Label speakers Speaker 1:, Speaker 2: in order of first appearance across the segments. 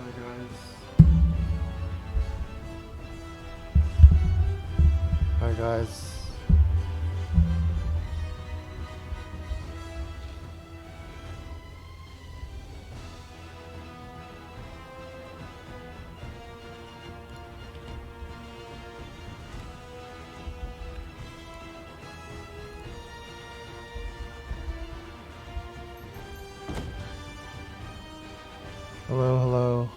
Speaker 1: guys. Hi guys. Hello, hello.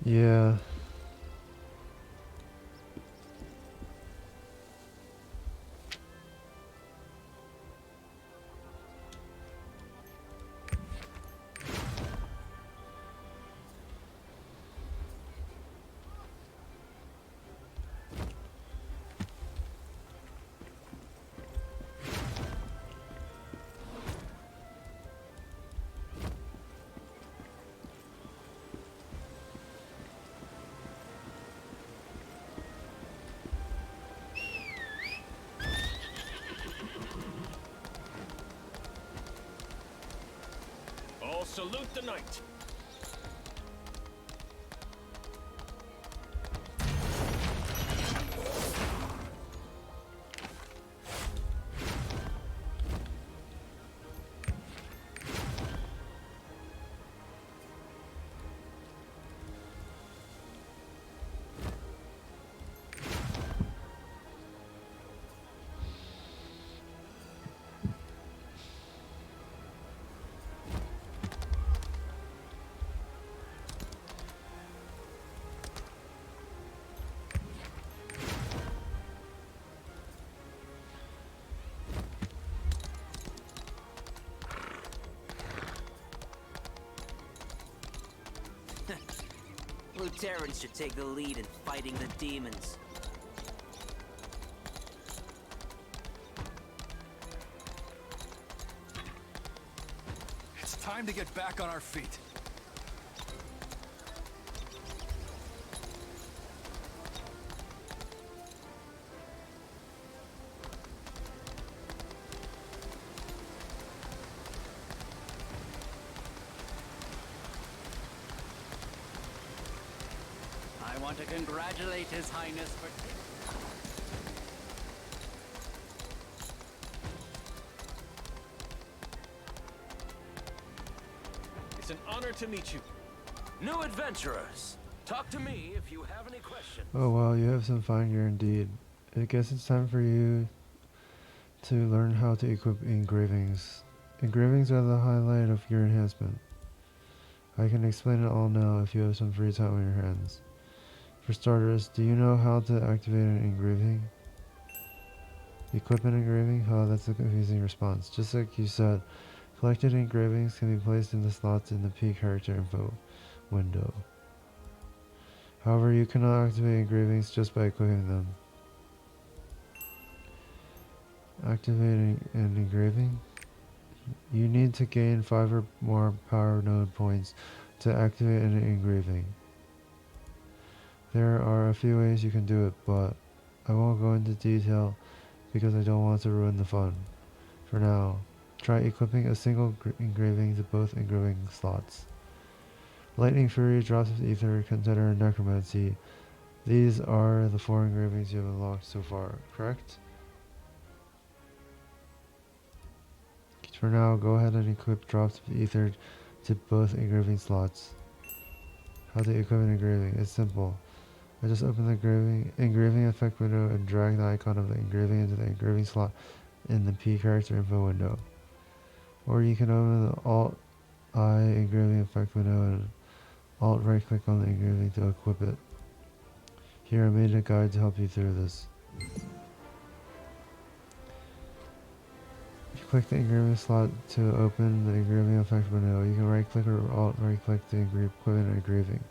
Speaker 1: Yeah.
Speaker 2: All salute the knight.
Speaker 3: Luterans should take the lead in fighting the demons.
Speaker 4: It's time to get back on our feet.
Speaker 5: I want to congratulate His Highness for...
Speaker 2: It's an honor to meet you.
Speaker 3: New adventurers, talk to me if you have any questions.
Speaker 1: Oh wow, you have some fine gear indeed. I guess it's time for you to learn how to equip engravings. Engravings are the highlight of your enhancement. I can explain it all now if you have some free time on your hands. For starters, do you know how to activate an engraving? Equipment engraving? Oh, that's a confusing response. Just like you said, collected engravings can be placed in the slots in the P character info window. However, you cannot activate engravings just by equipping them. Activating an engraving? You need to gain 5 or more power node points to activate an engraving. There are a few ways you can do it, but I won't go into detail because I don't want to ruin the fun. For now, try equipping a single engraving to both engraving slots. Lightning Fury, Drops of Ether, Contender, and Necromancy. These are the 4 engravings you have unlocked so far, correct? For now, go ahead and equip Drops of Ether to both engraving slots. How to equip an engraving? It's simple. I just open the engraving effect window and drag the icon of the engraving into the engraving slot in the P character info window. Or you can open the Alt-I engraving effect window and Alt-right click on the engraving to equip it. Here I made a guide to help you through this. If you click the engraving slot to open the engraving effect window, you can right click or Alt-right click to equip an engraving.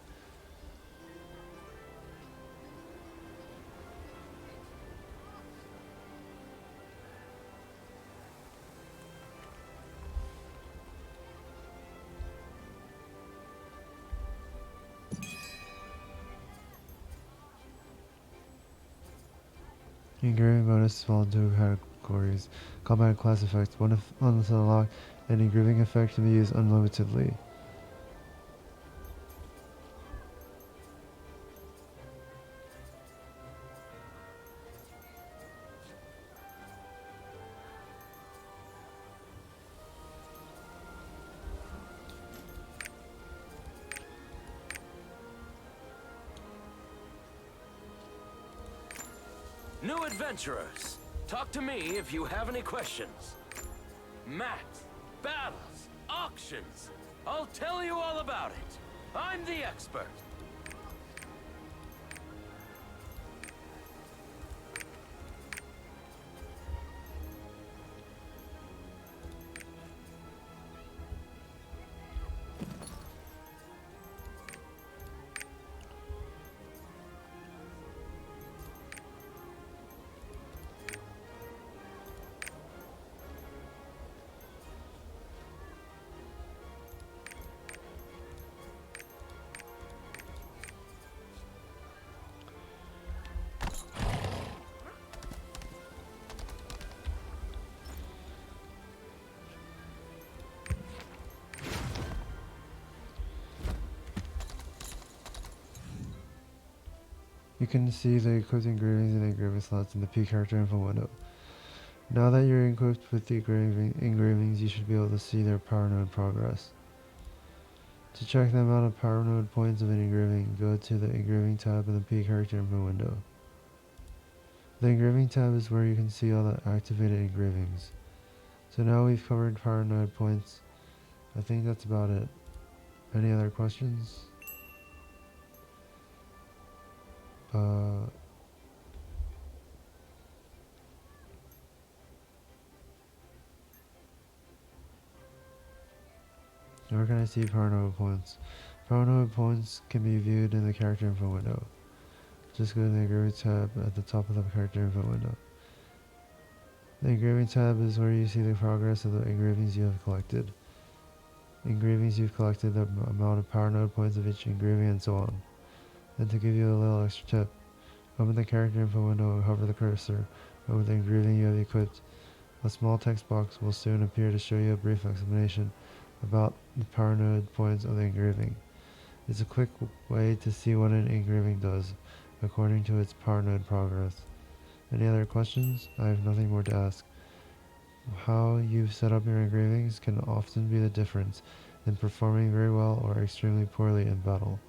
Speaker 1: Engraving bonus fall into categories. Combat class effects. Once unlocked, an engraving effect can be used unlimitedly.
Speaker 3: New adventurers, talk to me if you have any questions. Maps, battles, auctions. I'll tell you all about it. I'm the expert.
Speaker 1: You can see the equipped engravings and engraving slots in the P character info window. Now that you're equipped with the engravings, you should be able to see their power node progress. To check the amount of power node points of an engraving, go to the engraving tab in the P character info window. The engraving tab is where you can see all the activated engravings. So now we've covered power node points. I think that's about it. Any other questions? Where can I see power node points? Power points can be viewed in the character info window. Just go to the engraving tab at the top of the character info window. The engraving tab is where you see the progress of the engravings you have collected. Engravings you've collected, the amount of power node points of each engraving, and so on. Then to give you a little extra tip, open the character info window and hover the cursor over the engraving you have equipped. A small text box will soon appear to show you a brief explanation about the power node points of the engraving. It's a quick way to see what an engraving does, according to its power node progress. Any other questions? I have nothing more to ask. How you've set up your engravings can often be the difference in performing very well or extremely poorly in battle.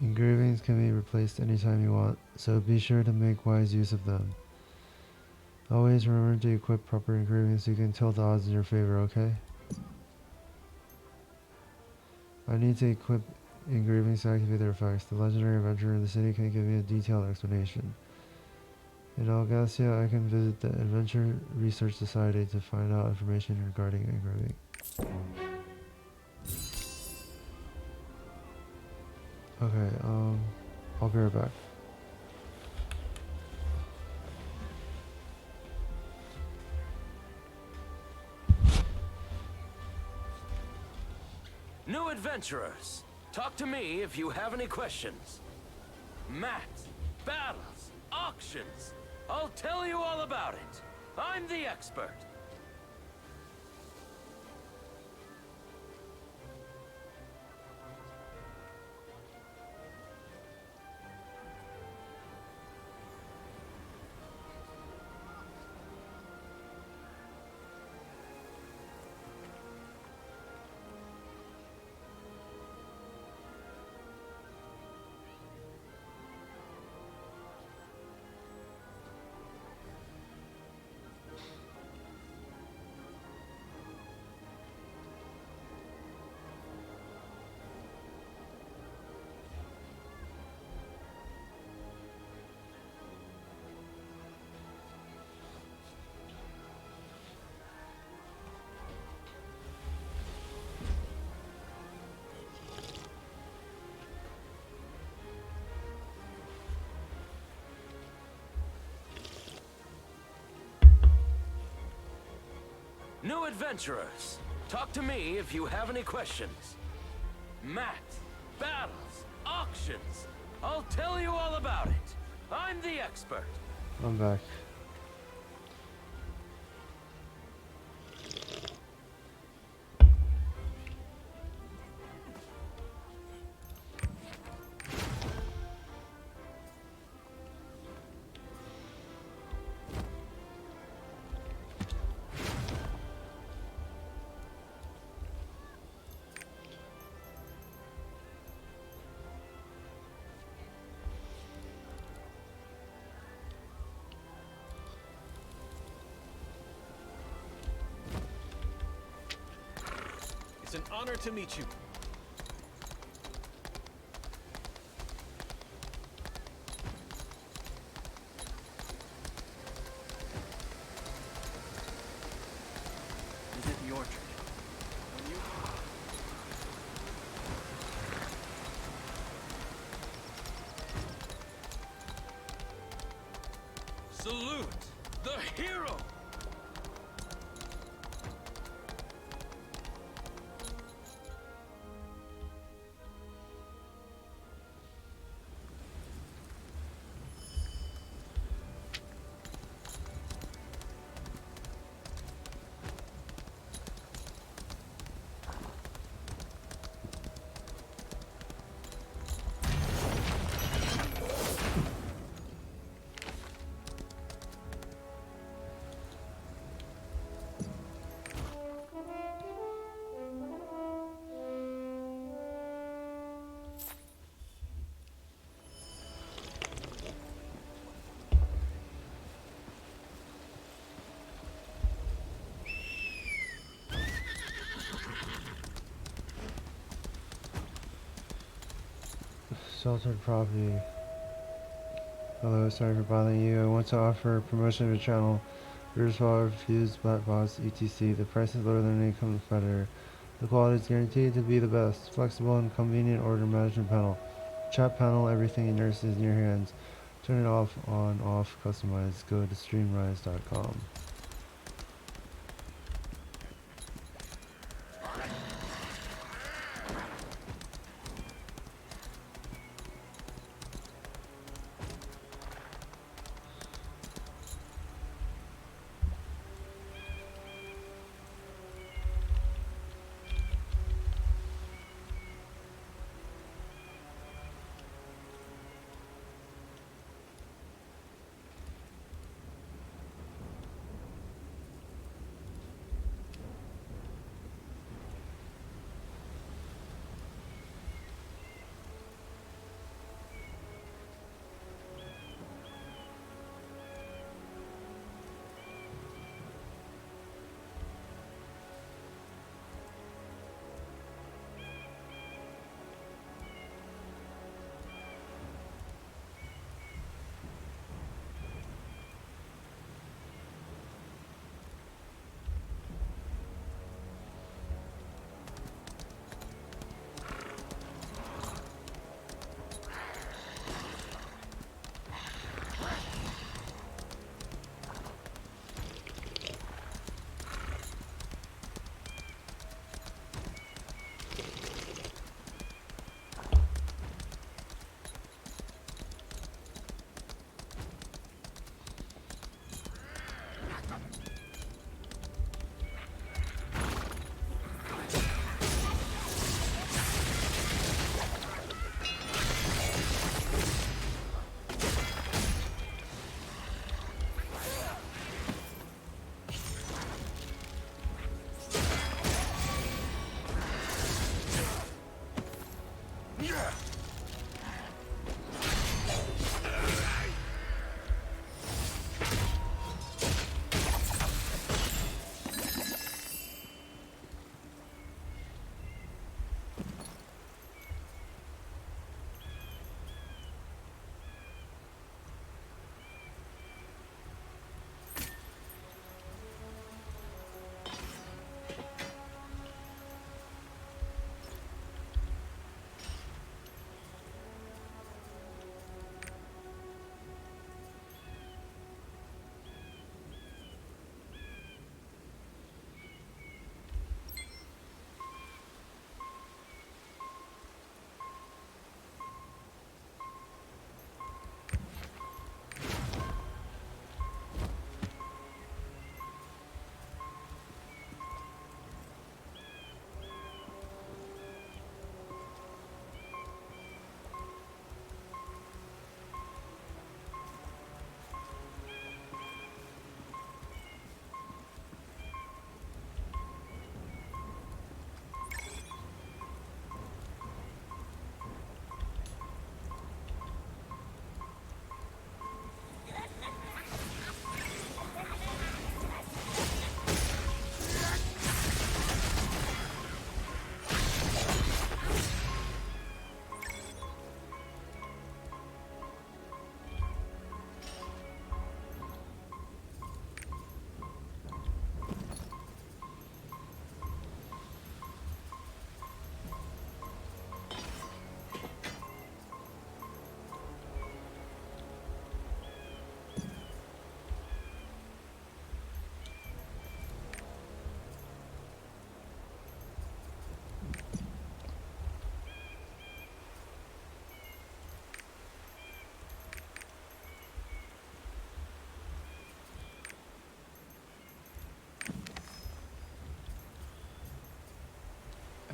Speaker 1: Engravings can be replaced anytime you want, so be sure to make wise use of them. Always remember to equip proper engravings so you can tilt the odds in your favor, okay? I need to equip engravings to activate their effects. The legendary adventurer in the city can give me a detailed explanation. In Algacia, I can visit the Adventure Research Society to find out information regarding engraving. Okay, I'll be right back.
Speaker 3: New adventurers, talk to me if you have any questions. Maps, battles, auctions. I'll tell you all about it. I'm the expert. New adventurers, talk to me if you have any questions. Maps, battles, auctions. I'll tell you all about it. I'm the expert.
Speaker 1: I'm back.
Speaker 2: It's an honor to meet you.
Speaker 5: Is it your turn? When you...
Speaker 3: Salute the hero!
Speaker 1: Sheltered property. Hello, sorry for bothering you. I want to offer a promotion to the channel. Readers will refuse black box etc. The price is lower than any competitor. The quality is guaranteed to be the best. Flexible and convenient order management panel. Chat panel, everything in yours is in your hands. Turn it off, on, off, customize. Go to streamrise.com.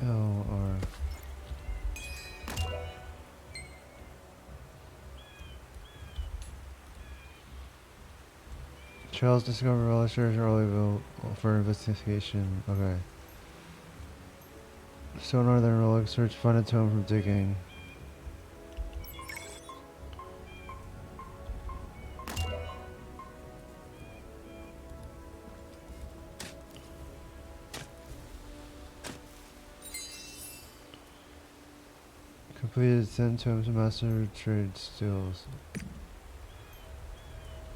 Speaker 1: L R. Trails discover relic storage early available for investigation. Okay. Sonar then relic search, find a tome from digging. Completed 10 tomes master trade skills.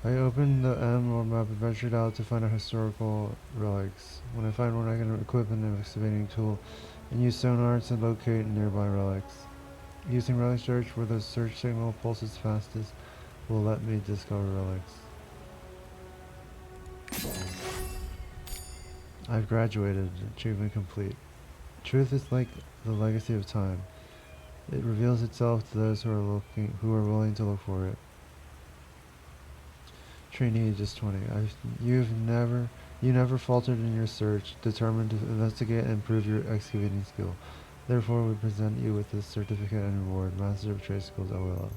Speaker 1: I opened the M or map and ventured out to find a historical relics. When I find one, I can equip an excavating tool and use sonar to locate nearby relics. Using relic search where the search signal pulses fastest will let me discover relics. I've graduated. Achievement complete. Truth is like the legacy of time. It reveals itself to those who are willing to look for it. Trainee Aegis 20. You never faltered in your search, determined to investigate and improve your excavating skill. Therefore, we present you with this certificate and reward, Master of Trade Skills OLL.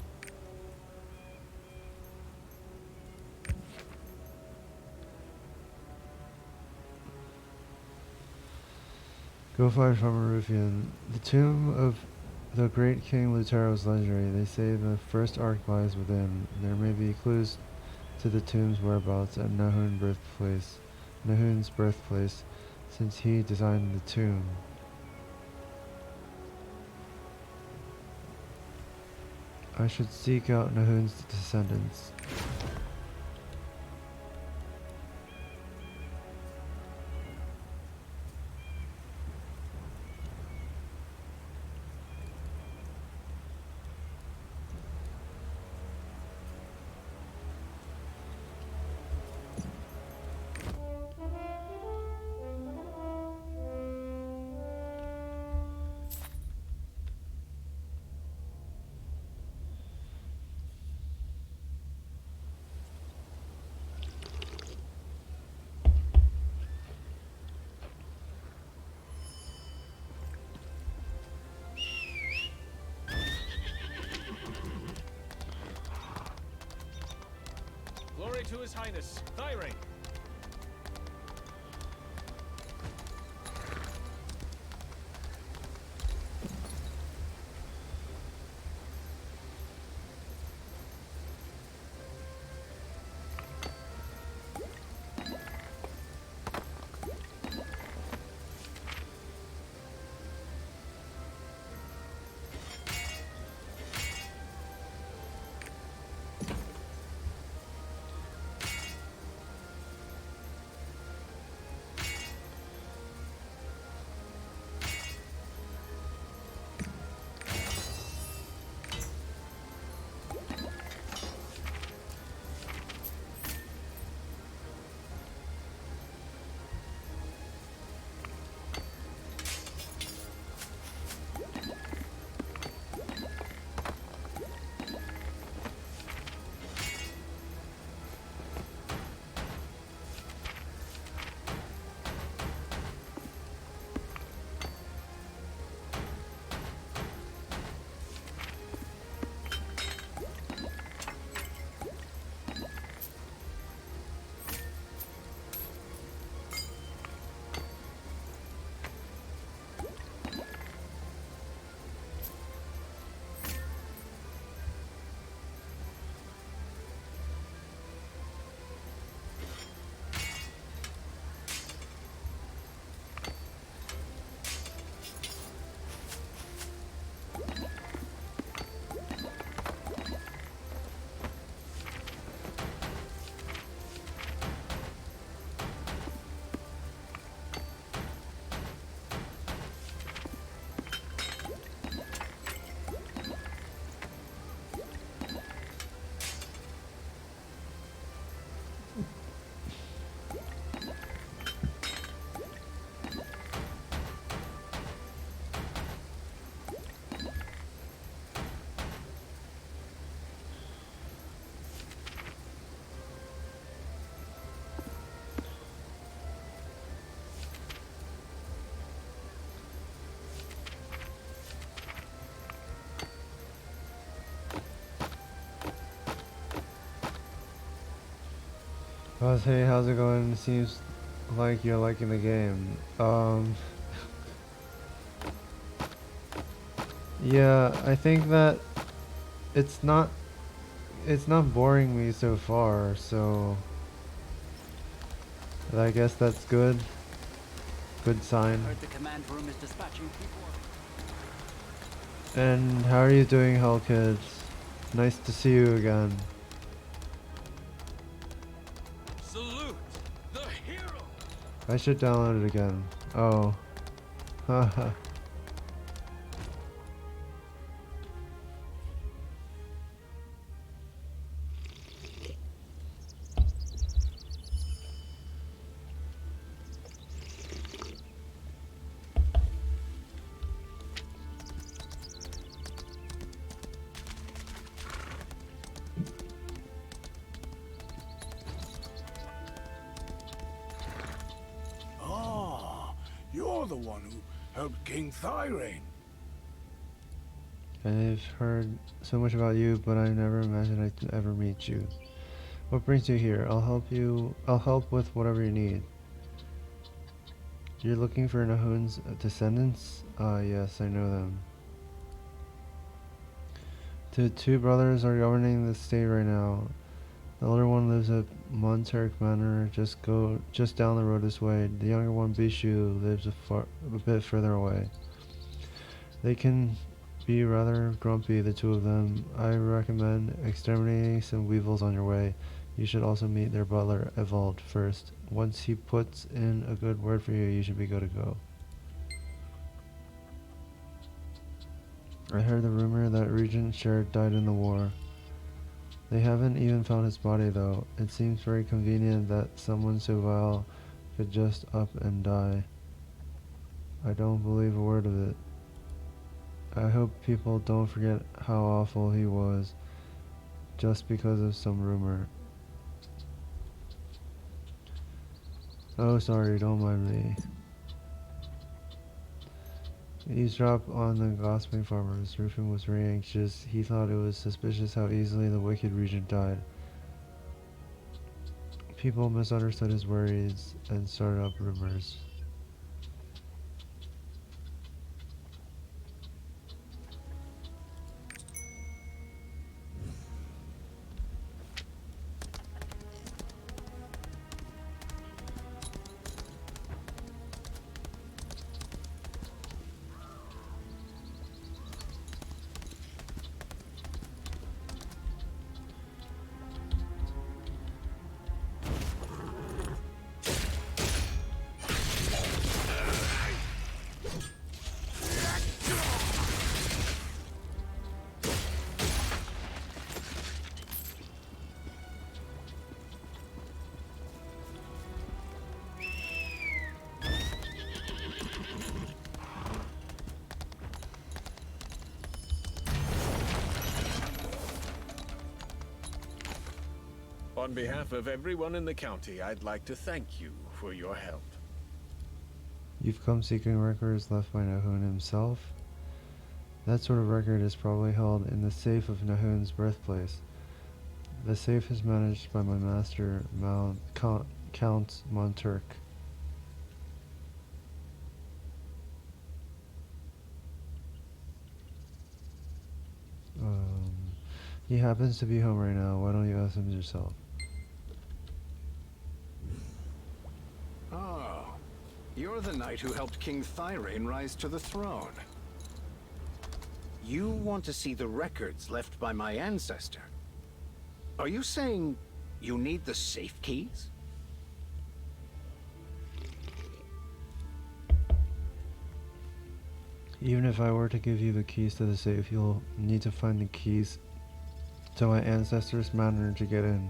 Speaker 1: Go find Farmer Ruffian. The tomb of the great King Lutero is legendary. They say the first ark lies within. There may be clues to the tomb's whereabouts at Nahun's birthplace, since he designed the tomb. I should seek out Nahun's descendants.
Speaker 2: Glory to His Highness, Thyring.
Speaker 1: Buzz, hey, how's it going? Seems like you're liking the game. Yeah, I think that it's not boring me so far, so I guess that's good. Good sign.
Speaker 5: Heard the command room is dispatching people.
Speaker 1: And how are you doing, Hell Kids? Nice to see you again.
Speaker 3: Salute the hero!
Speaker 1: I should download it again. Oh. Haha.
Speaker 6: Ah, you're the one who helped King Thyrane.
Speaker 1: I've heard so much about you, but I never imagined I'd ever meet you. What brings you here? I'll help with whatever you need. You're looking for Nahun's descendants? Yes, I know them. The two brothers are governing the state right now. The older one lives at Monturk Manor, just down the road this way. The younger one, Bishu, lives a bit further away. They can be rather grumpy, the two of them. I recommend exterminating some weevils on your way. You should also meet their butler, Evald, first. Once he puts in a good word for you, you should be good to go. I heard the rumor that Regent Sheriff died in the war. They haven't even found his body though. It seems very convenient that someone so vile could just up and die. I don't believe a word of it. I hope people don't forget how awful he was just because of some rumor. Oh, sorry, don't mind me. Eavesdrop on the gossiping farmers. Rufin was very anxious. He thought it was suspicious how easily the wicked regent died. People misunderstood his worries and started up rumors.
Speaker 2: On behalf of everyone in the county, I'd like to thank you for your help.
Speaker 1: You've come seeking records left by Nahun himself? That sort of record is probably held in the safe of Nahun's birthplace. The safe is managed by my master, Count Monturk. He happens to be home right now. Why don't you ask him yourself?
Speaker 5: Oh, you're the knight who helped King Thyrane rise to the throne. You want to see the records left by my ancestor? Are you saying you need the safe keys?
Speaker 1: Even if I were to give you the keys to the safe, you'll need to find the keys to my ancestor's manor to get in.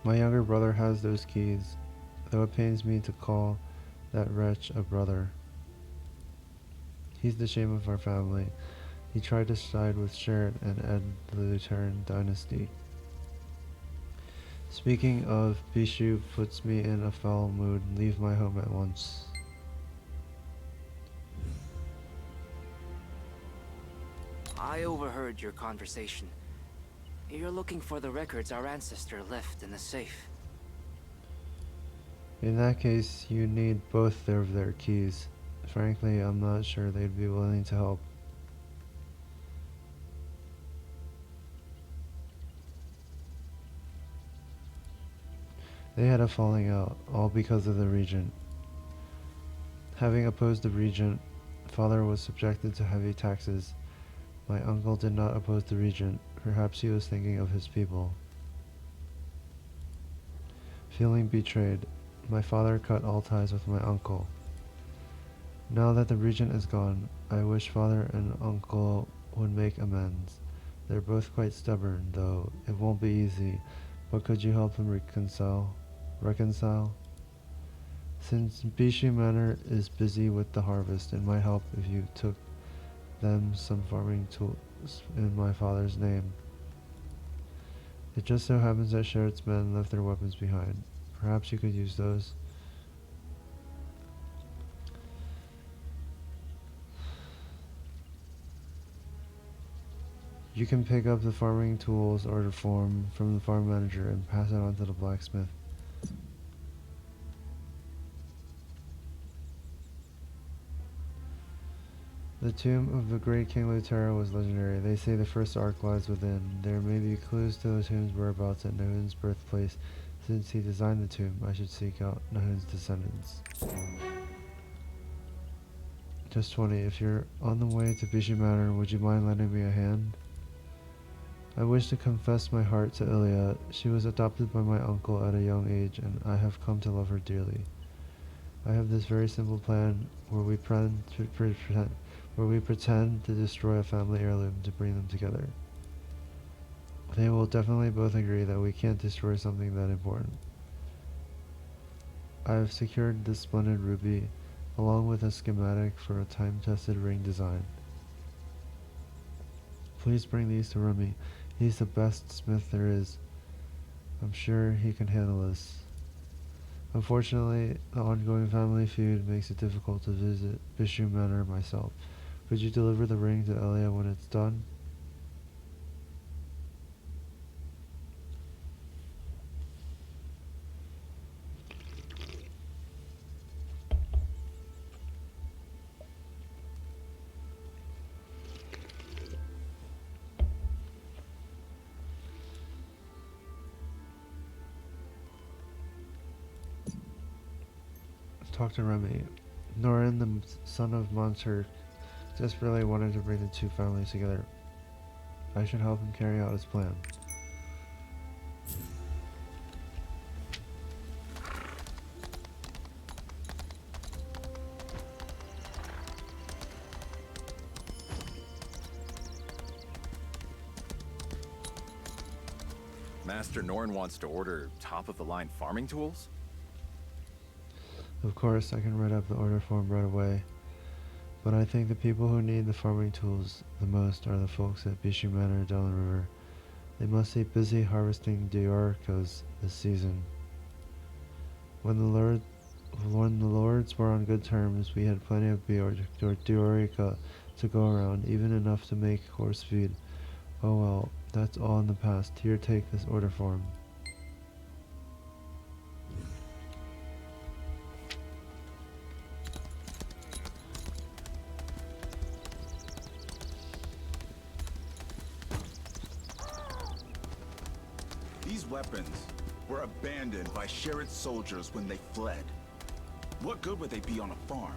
Speaker 1: My younger brother has those keys, though it pains me to call that wretch a brother. He's the shame of our family. He tried to side with Sherrod and end the Lutheran dynasty. Speaking of, Bishu puts me in a foul mood. Leave my home at once.
Speaker 7: I overheard your conversation. You're looking for the records our ancestor left in the safe.
Speaker 1: In that case, you need both of their keys. Frankly, I'm not sure they'd be willing to help. They had a falling out, all because of the regent. Having opposed the regent, father was subjected to heavy taxes. My uncle did not oppose the regent. Perhaps he was thinking of his people. Feeling betrayed, my father cut all ties with my uncle. Now that the regent is gone, I wish father and uncle would make amends. They're both quite stubborn, though it won't be easy, but could you help them reconcile? Since Bishu Manor is busy with the harvest, it might help if you took them some farming tools in my father's name. It just so happens that Sherrod's men left their weapons behind. Perhaps you could use those. You can pick up the farming tools order form from the farm manager and pass it on to the blacksmith. The tomb of the great King Lutero was legendary. They say the first ark lies within. There may be clues to the tomb's whereabouts at Nahun's birthplace. Since he designed the tomb, I should seek out Nahun's descendants. Just 20. If you're on the way to Bishu Manor, would you mind lending me a hand? I wish to confess my heart to Ilya. She was adopted by my uncle at a young age, and I have come to love her dearly. I have this very simple plan where we pretend to destroy a family heirloom to bring them together. They will definitely both agree that we can't destroy something that important. I have secured this splendid ruby, along with a schematic for a time-tested ring design. Please bring these to Remy. He's the best smith there is. I'm sure he can handle this. Unfortunately, the ongoing family feud makes it difficult to visit Bishu Manor myself. Could you deliver the ring to Elia when it's done? Talk to Remy. Norin, the son of Monster, desperately wanted to bring the two families together. I should help him carry out his plan.
Speaker 8: Master Norn wants to order top-of-the-line farming tools?
Speaker 1: Of course, I can write up the order form right away. But I think the people who need the farming tools the most are the folks at Bishu Manor down the river. They must be busy harvesting Dioricas this season. When the lords were on good terms, we had plenty of Diorica to go around, even enough to make horse feed. Oh well, that's all in the past. Here, take this order form.
Speaker 9: These weapons were abandoned by Sherrod's soldiers when they fled. What good would they be on a farm?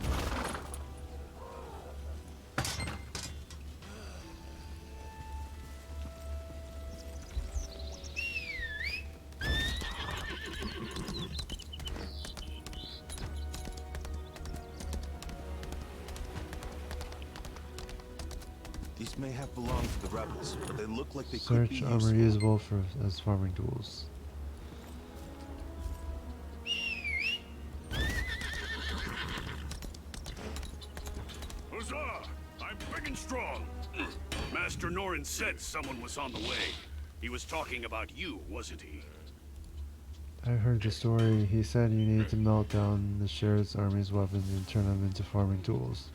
Speaker 9: These may have belonged to the rebels, but they look like they could be
Speaker 1: Search
Speaker 9: useful.
Speaker 1: armor usable as farming tools.
Speaker 6: Huzzah! I'm big and strong. Master Norin said someone was on the way. He was talking about you, wasn't he?
Speaker 1: I heard the story. He said you need to melt down the Sherrod's army's weapons and turn them into farming tools.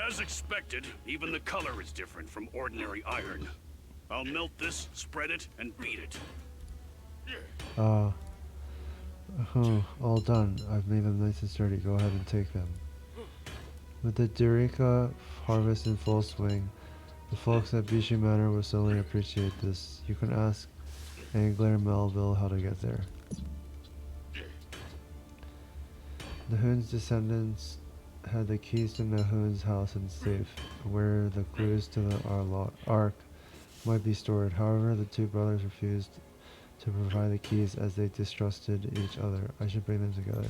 Speaker 6: As expected, even the color is different from ordinary iron. I'll melt this, spread it, and beat it.
Speaker 1: All done. I've made them nice and sturdy. Go ahead and take them. With the Diorica harvest in full swing, the folks at Bishu Manor will certainly appreciate this. You can ask Angler Melville how to get there. Nahun's descendants had the keys to Nahun's house and safe, where the clues to the Ark might be stored. However, the two brothers refused to provide the keys as they distrusted each other. I should bring them together.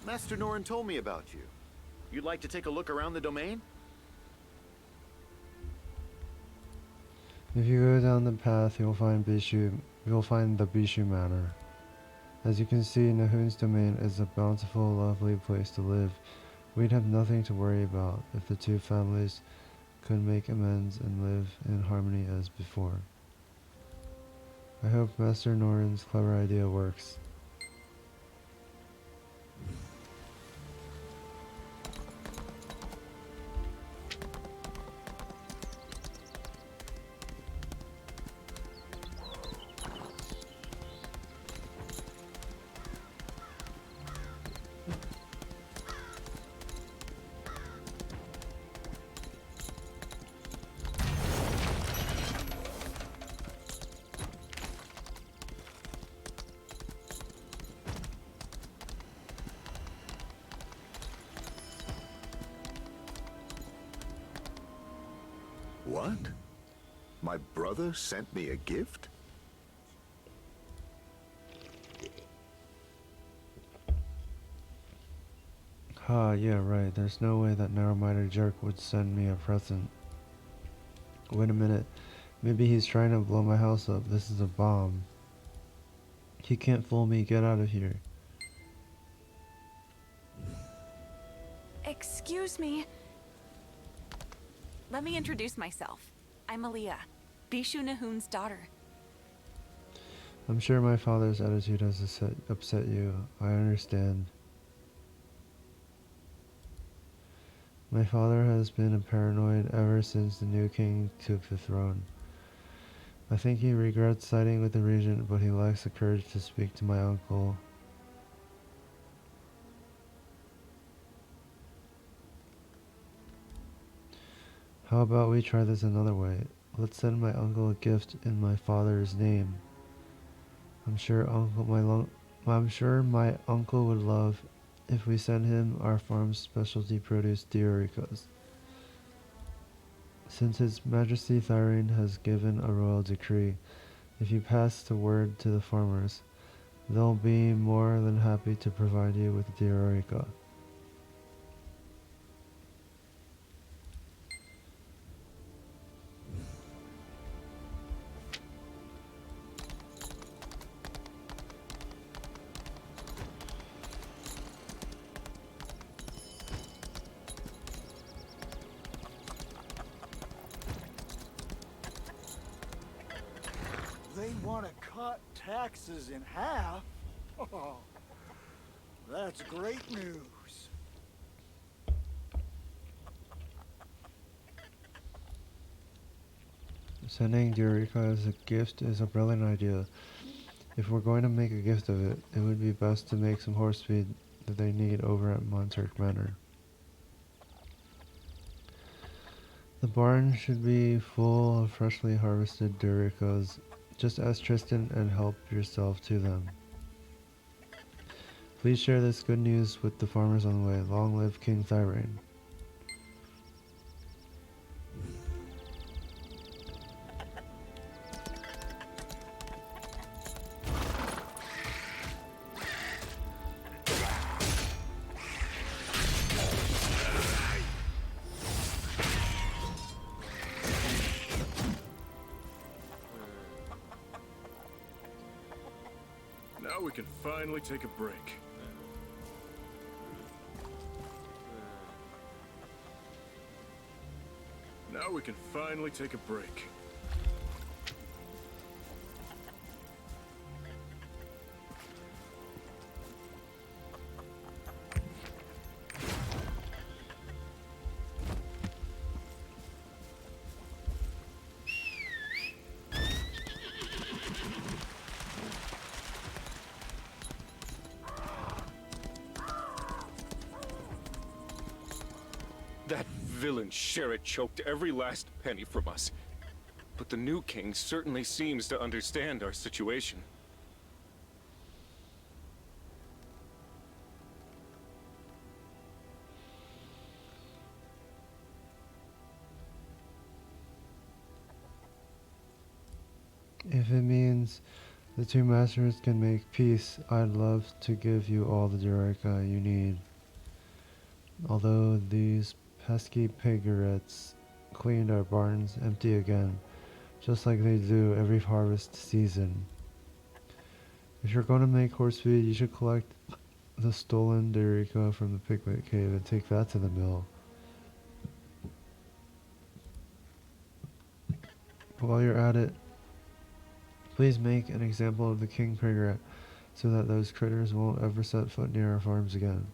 Speaker 10: Master Norin told me about you. You'd like to take a look around the domain?
Speaker 1: If you go down the path, you'll find the Bishu Manor. As you can see, Nahun's domain is a bountiful, lovely place to live. We'd have nothing to worry about if the two families could make amends and live in harmony as before. I hope Master Norin's clever idea works.
Speaker 11: What? My brother sent me a gift?
Speaker 1: Yeah, right. There's no way that narrow-minded jerk would send me a present. Wait a minute. Maybe he's trying to blow my house up. This is a bomb. He can't fool me. Get out of here.
Speaker 12: Excuse me. Let me introduce myself. I'm Aaliyah, Bishu Nahun's daughter.
Speaker 1: I'm sure my father's attitude has upset you. I understand. My father has been paranoid ever since the new king took the throne. I think he regrets siding with the regent, but he lacks the courage to speak to my uncle. How about we try this another way? Let's send my uncle a gift in my father's name. I'm sure my uncle would love if we send him our farm's specialty produce, Dioricas. Since His Majesty Thyrene has given a royal decree, if you pass the word to the farmers, they'll be more than happy to provide you with Diorica.
Speaker 13: They want to cut taxes in half? Oh, that's great news.
Speaker 1: Sending Diorica as a gift is a brilliant idea. If we're going to make a gift of it, it would be best to make some horse feed that they need over at Monturk Manor. The barn should be full of freshly harvested Dioricas. Just ask Tristan and help yourself to them. Please share this good news with the farmers on the way. Long live King Thyrene.
Speaker 2: Now we can finally take a break. Now we can finally take a break.
Speaker 14: villain Sherrod choked every last penny from us. But the new king certainly seems to understand our situation.
Speaker 1: If it means the two masters can make peace, I'd love to give you all the Dureka you need. Although these pesky pigarettes cleaned our barns empty again, just like they do every harvest season. If you're going to make horse feed, you should collect the stolen Dureka from the Piglet Cave and take that to the mill. While you're at it, please make an example of the king pigret so that those critters won't ever set foot near our farms again.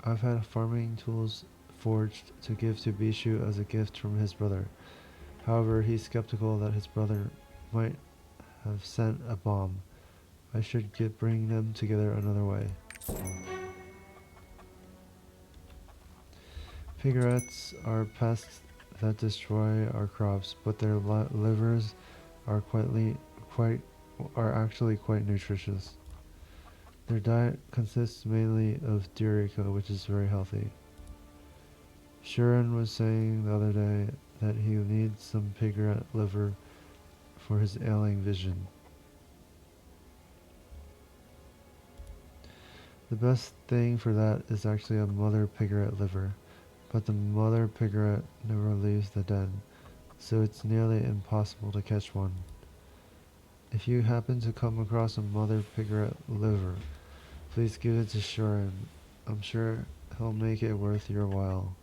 Speaker 1: I've had farming tools forged to give to Bishu as a gift from his brother. However, he's skeptical that his brother might have sent a bomb. I should bring them together another way. Pigrets are pests that destroy our crops, but their livers are actually quite nutritious. Their diet consists mainly of Dureka, which is very healthy. Shuren was saying the other day that he needs some pigret liver for his ailing vision. The best thing for that is actually a mother pigret liver, but the mother pigret never leaves the den, so it's nearly impossible to catch one. If you happen to come across a mother pigret liver, please give it to Shuren. I'm sure he'll make it worth your while.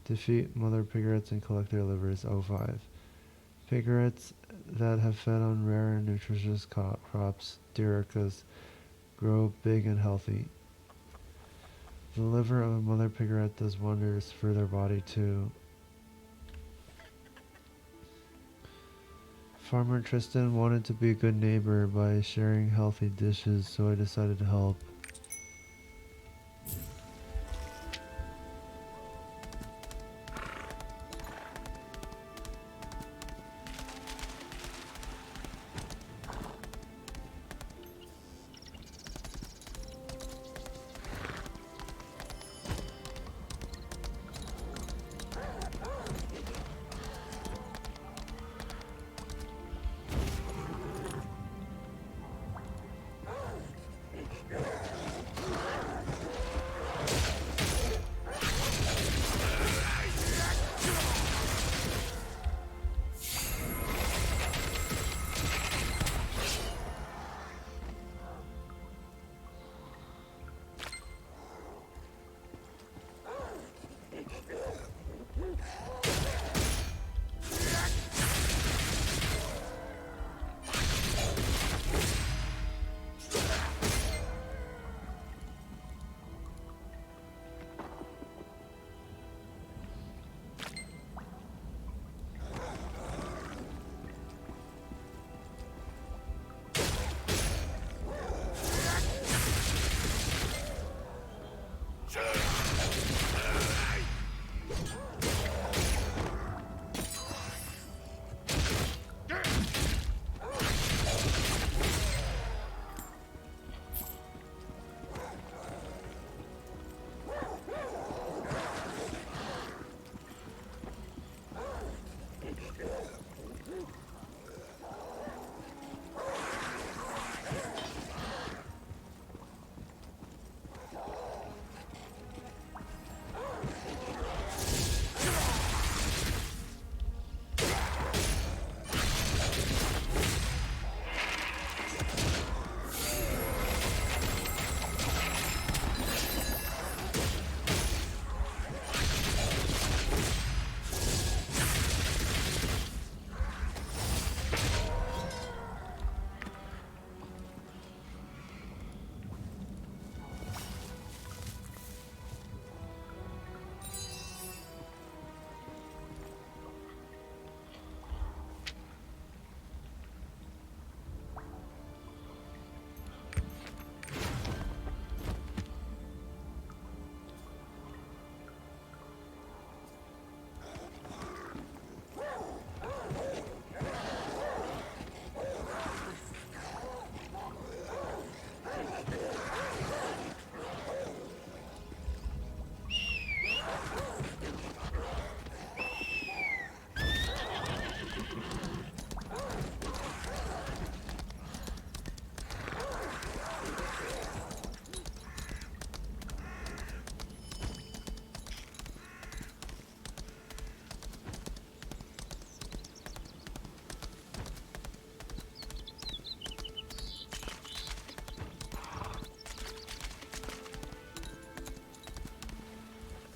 Speaker 1: Defeat mother pigrets and collect their livers. 05. Pigrets that have fed on rare and nutritious crops, Durekas, grow big and healthy. The liver of a mother pigret does wonders for their body too. Farmer Tristan wanted to be a good neighbor by sharing healthy dishes, so I decided to help.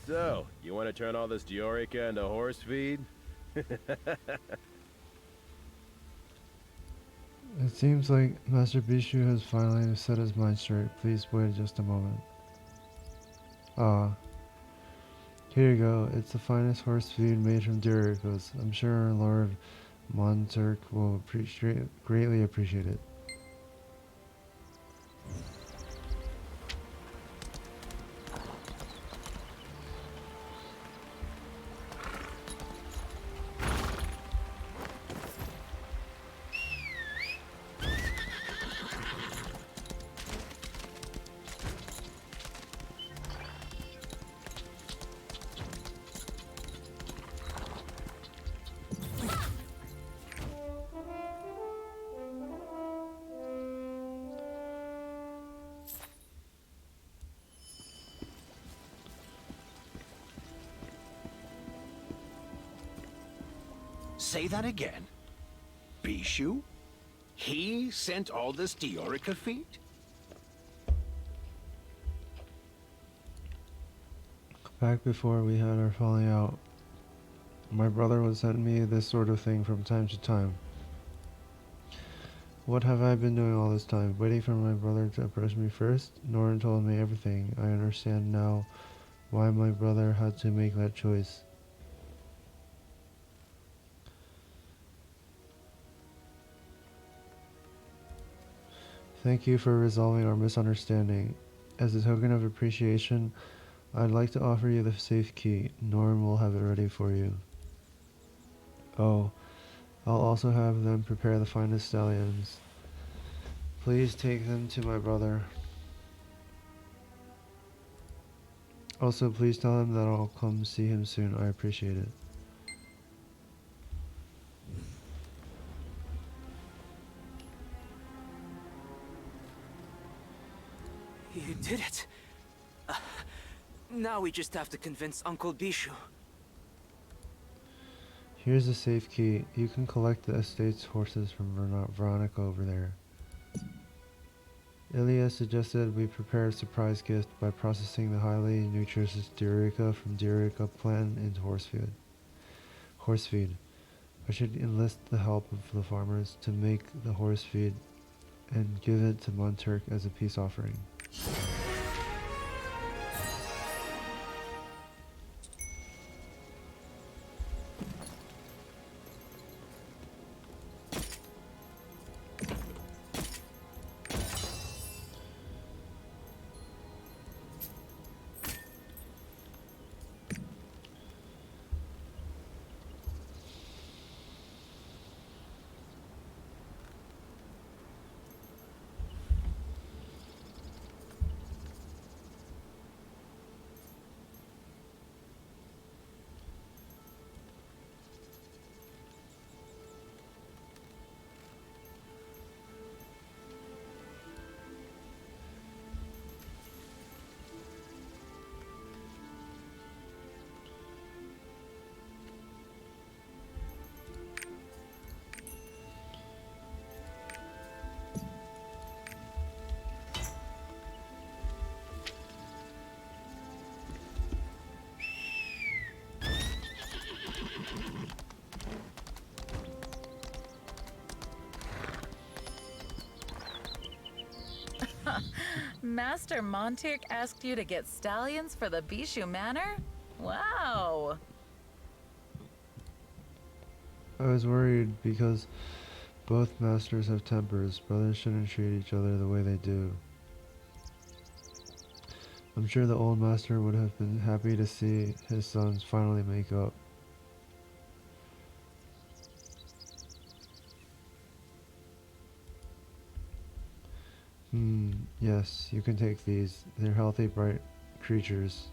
Speaker 15: So, you want to turn all this Diorica into horse feed?
Speaker 1: It seems like Master Bishu has finally set his mind straight. Please wait just a moment. Ah. Here you go. It's the finest horse feed made from Dioricos. I'm sure Lord Monturk will greatly appreciate it.
Speaker 5: Say that again. Bishu? He sent all this Diorica feed?
Speaker 1: Back before we had our falling out, my brother would send me this sort of thing from time to time. What have I been doing all this time? Waiting for my brother to approach me first? Norin told me everything. I understand now why my brother had to make that choice. Thank you for resolving our misunderstanding. As a token of appreciation, I'd like to offer you the safe key. Norm will have it ready for you. Oh, I'll also have them prepare the finest stallions. Please take them to my brother. Also, please tell him that I'll come see him soon. I appreciate it.
Speaker 7: You did it. Now we just have to convince Uncle Bishu.
Speaker 1: Here's the safe key. You can collect the estate's horses from Veronica over there. Ilya suggested we prepare a surprise gift by processing the highly nutritious Diorica from Diorica plant into horse feed. I should enlist the help of the farmers to make the horse feed and give it to Monturk as a peace offering.
Speaker 16: Master Monturk asked you to get stallions for the Bishu Manor? Wow!
Speaker 1: I was worried because both masters have tempers. Brothers shouldn't treat each other the way they do. I'm sure the old master would have been happy to see his sons finally make up. Yes, you can take these. They're healthy, bright creatures.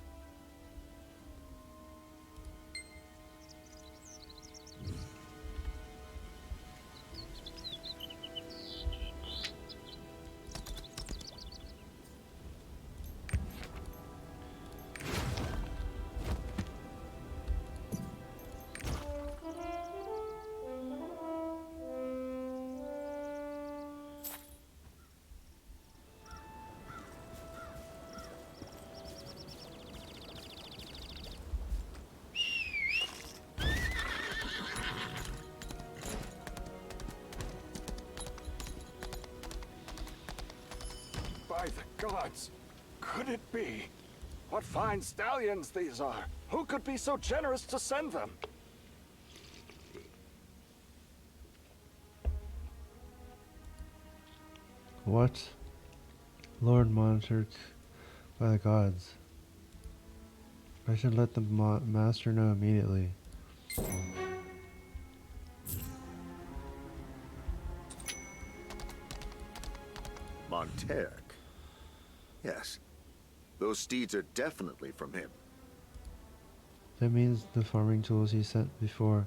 Speaker 13: By the gods! Could it be? What fine stallions these are! Who could be so generous to send them?
Speaker 1: What? Lord Monarch, by the gods. I should let the master know immediately.
Speaker 11: Monterk. Yes. Those steeds are definitely from him.
Speaker 1: That means the farming tools he sent before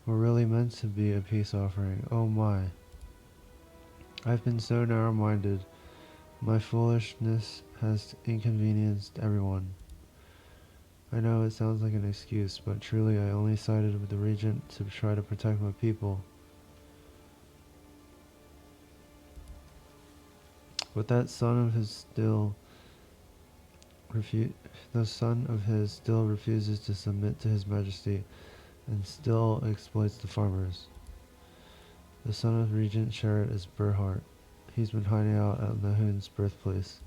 Speaker 1: were really meant to be a peace offering. Oh my. I've been so narrow-minded. My foolishness has inconvenienced everyone. I know it sounds like an excuse, but truly I only sided with the regent to try to protect my people. But that son of his still refuses to submit to his majesty and still exploits the farmers. The son of Regent Sherritt is Berhart. He's been hiding out at Nahun's birthplace.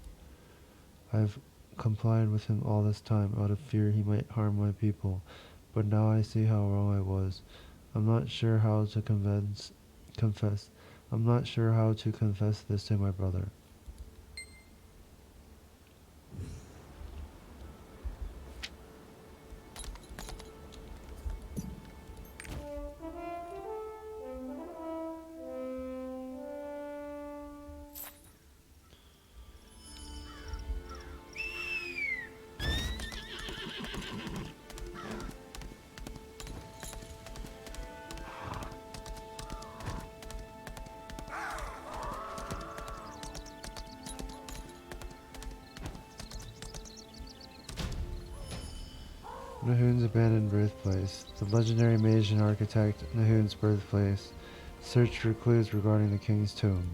Speaker 1: I've complied with him all this time out of fear he might harm my people, but now I see how wrong I was. I'm not sure how to confess. I'm not sure how to confess this to my brother. Nahun's abandoned birthplace. The legendary mage and architect Nahun's birthplace searched for clues regarding the king's tomb.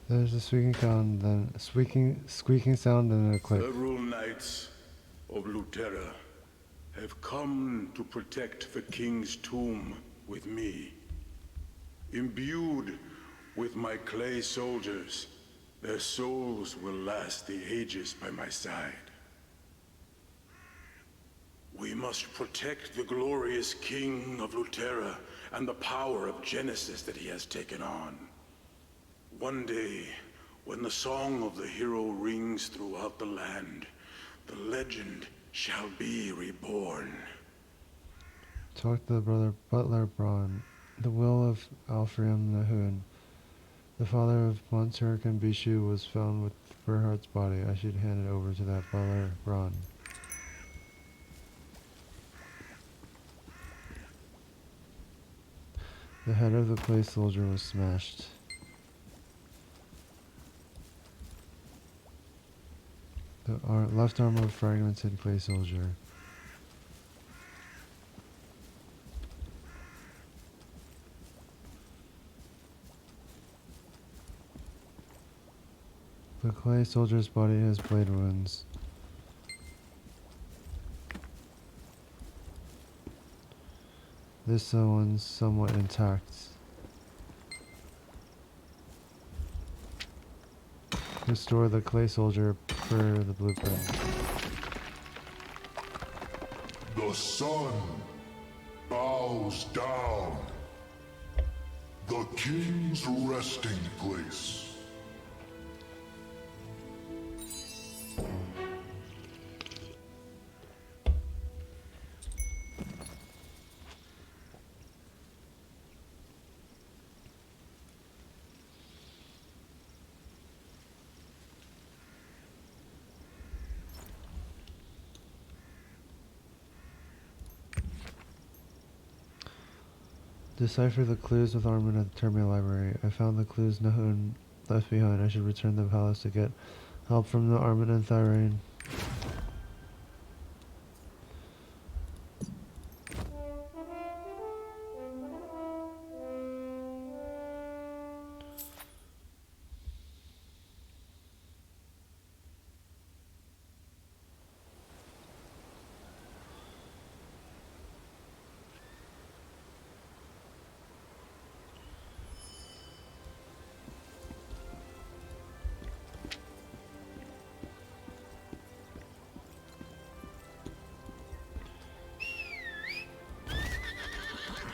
Speaker 1: There's a squeaking sound, then squeaking sound, and a click.
Speaker 17: Several knights of Luterra have come to protect the king's tomb with me. Imbued with my clay soldiers, their souls will last the ages by my side. We must protect the glorious king of Luterra and the power of Genesis that he has taken on. One day, when the song of the hero rings throughout the land, the legend shall be reborn.
Speaker 1: Talk to the butler Braun. The will of Alfriam Nahun, the father of Monturk and Bishu, was found with Berhardt's body. I should hand it over to that butler Braun. The head of the clay soldier was smashed. The left arm of fragmented clay soldier. The clay soldier's body has blade wounds. This one's somewhat intact. Restore the clay soldier per the blueprint.
Speaker 18: The sun bows down. The king's resting place.
Speaker 1: Decipher the clues with Armin at the Termia Library. I found the clues Nahun left behind. I should return to the palace to get help from the Armin and Thirain.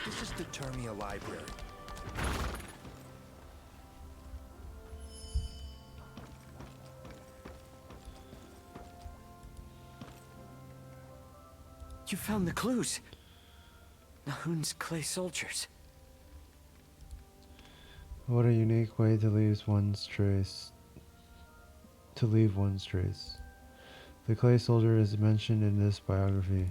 Speaker 19: This is the Termia Library.
Speaker 7: You found the clues. Nahun's clay soldiers.
Speaker 1: What a unique way to leave one's trace. The clay soldier is mentioned in this biography.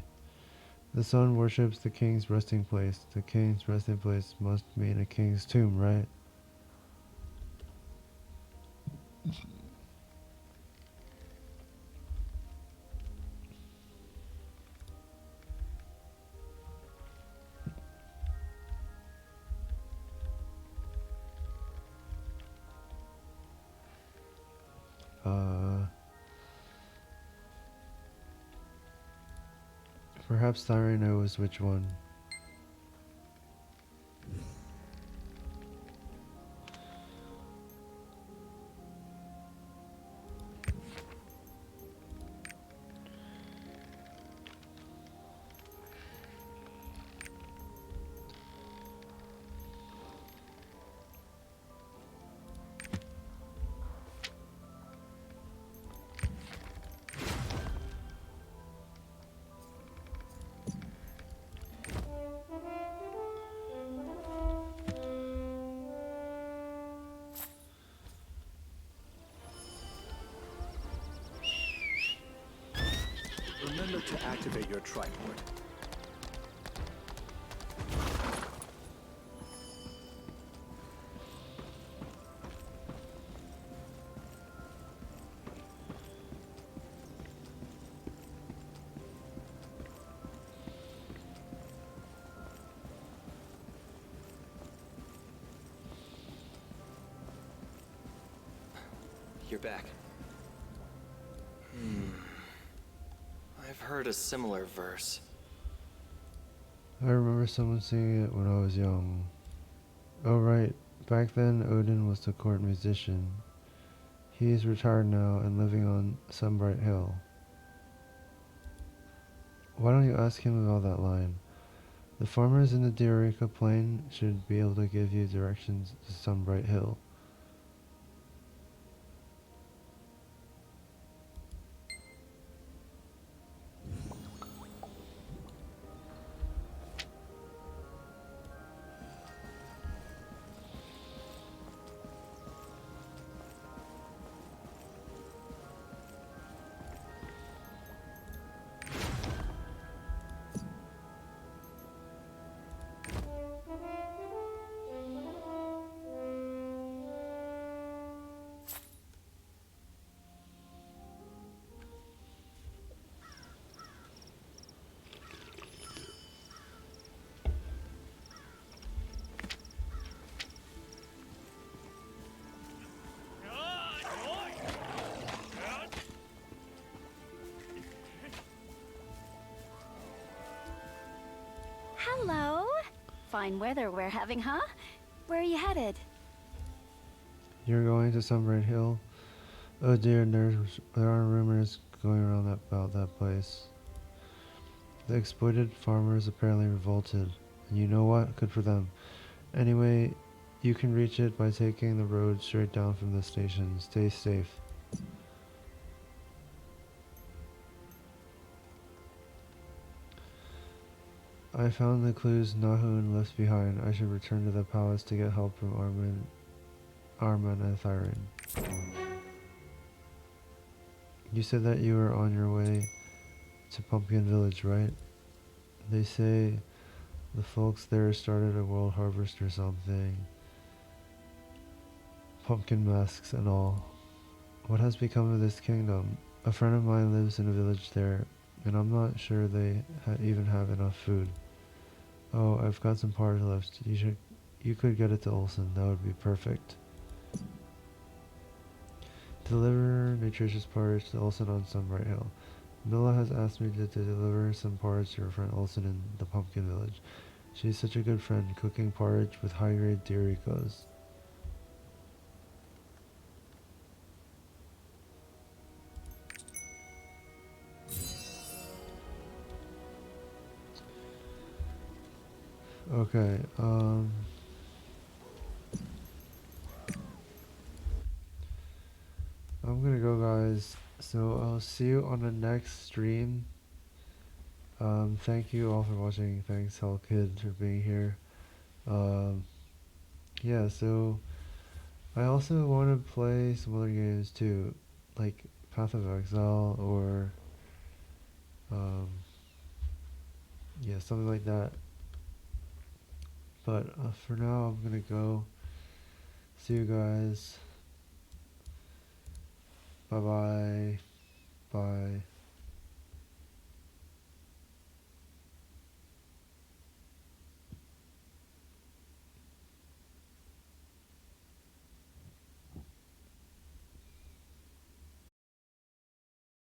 Speaker 1: The sun worships the king's resting place. The king's resting place must mean a king's tomb, right? Perhaps Thirain knows which one.
Speaker 19: Remember to activate your tripod.
Speaker 20: you're back. I've heard a similar verse.
Speaker 1: I remember someone singing it when I was young. Oh right, back then Odin was the court musician. He is retired now and living on Sunbright Hill. Why don't you ask him about that line? The farmers in the Diorica plain should be able to give you directions to Sunbright Hill.
Speaker 12: Hello. Fine weather we're having, huh? Where are you headed?
Speaker 1: You're going to Sunbright Hill? Oh dear, there are rumors going around about that place. The exploited farmers apparently revolted. And you know what? Good for them. Anyway, you can reach it by taking the road straight down from the station. Stay safe. I found the clues Nahun left behind. I should return to the palace to get help from Arman and Thyrin. You said that you were on your way to Pumpkin Village, right? They say the folks there started a world harvest or something. Pumpkin masks and all. What has become of this kingdom? A friend of mine lives in a village there, and I'm not sure they even have enough food. Oh, I've got some porridge left. You could get it to Olsen. That would be perfect. Deliver nutritious porridge to Olsen on Sunbright Hill. Milla has asked me to deliver some porridge to her friend Olsen in the Pumpkin Village. She's such a good friend, cooking porridge with high-grade Dioricos. Okay, I'm gonna go, guys, so I'll see you on the next stream. Thank you all for watching. Thanks Hell Kid for being here. Yeah, so I also want to play some other games too, like Path of Exile or yeah, something like that. But for now, I'm gonna go. See you guys. Bye bye. Bye.